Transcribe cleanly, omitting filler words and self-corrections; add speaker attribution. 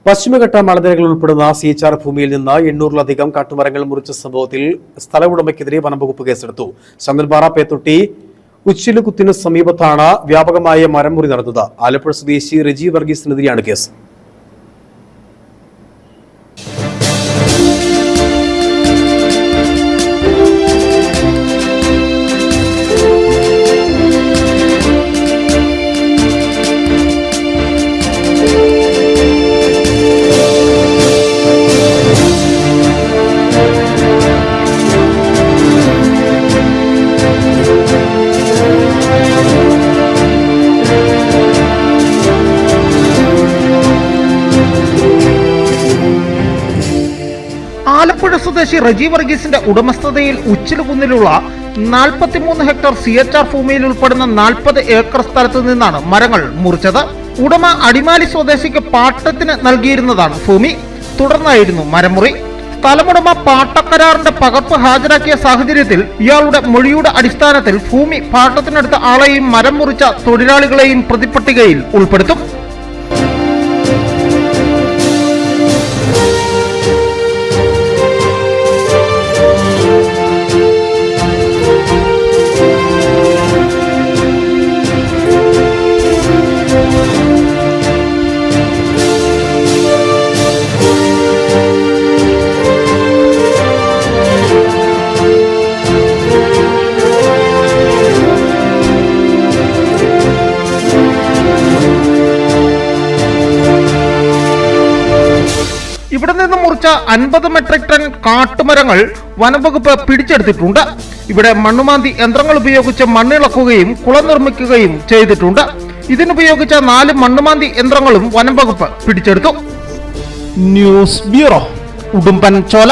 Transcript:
Speaker 1: പശ്ചിമഘട്ട മലനിരകൾ ഉൾപ്പെടുന്ന CHR ഭൂമിയിൽ നിന്ന് 800-ലധികം കാട്ടുമരങ്ങൾ മുറിച്ച സംഭവത്തിൽ സ്ഥല ഉടമയ്ക്കെതിരെ വനംവകുപ്പ് കേസെടുത്തു. ശങ്കൽപാറ പേത്തൊട്ടി ഉച്ചിലുകുത്തിന് സമീപത്താണ് വ്യാപകമായ മരം മുറി നടന്നത്. ആലപ്പുഴ സ്വദേശി റെജി വർഗീസിനെതിരെയാണ് കേസ്.
Speaker 2: ആലപ്പുഴ സ്വദേശി റെജി വർഗീസിന്റെ ഉടമസ്ഥതയിൽ ഉച്ചിലുകുന്നിലുള്ള 43 ഹെക്ടർ CHR ഭൂമിയിൽ ഉൾപ്പെടുന്ന 40 ഏക്കർ സ്ഥലത്ത് നിന്നാണ് മരങ്ങൾ മുറിച്ചത്. ഉടമ അടിമാലി സ്വദേശിക്ക് പാട്ടത്തിന് നൽകിയിരുന്നതാണ് ഭൂമി. തുടർന്നായിരുന്നു മരമുറി. സ്ഥലമുടമ പാട്ടക്കരാറിന്റെ പകർപ്പ് ഹാജരാക്കിയ സാഹചര്യത്തിൽ ഇയാളുടെ മൊഴിയുടെ അടിസ്ഥാനത്തിൽ ഭൂമി പാട്ടത്തിനെടുത്ത ആളെയും മരം മുറിച്ച തൊഴിലാളികളെയും പ്രതിപട്ടികയിൽ ഉൾപ്പെടുത്തും. ഇവിടെ നിന്ന് മുറിച്ച 50 മെട്രിക് ടൺ കാട്ടുമരങ്ങൾ വനംവകുപ്പ് പിടിച്ചെടുത്തിട്ടുണ്ട്. ഇവിടെ മണ്ണുമാന്തി യന്ത്രങ്ങൾ ഉപയോഗിച്ച് മണ്ണിളക്കുകയും കുളം നിർമ്മിക്കുകയും ചെയ്തിട്ടുണ്ട്. ഇതിനുപയോഗിച്ച 4 മണ്ണുമാന്തി യന്ത്രങ്ങളും വനംവകുപ്പ് പിടിച്ചെടുത്തു. News bureau, Udumbanchola.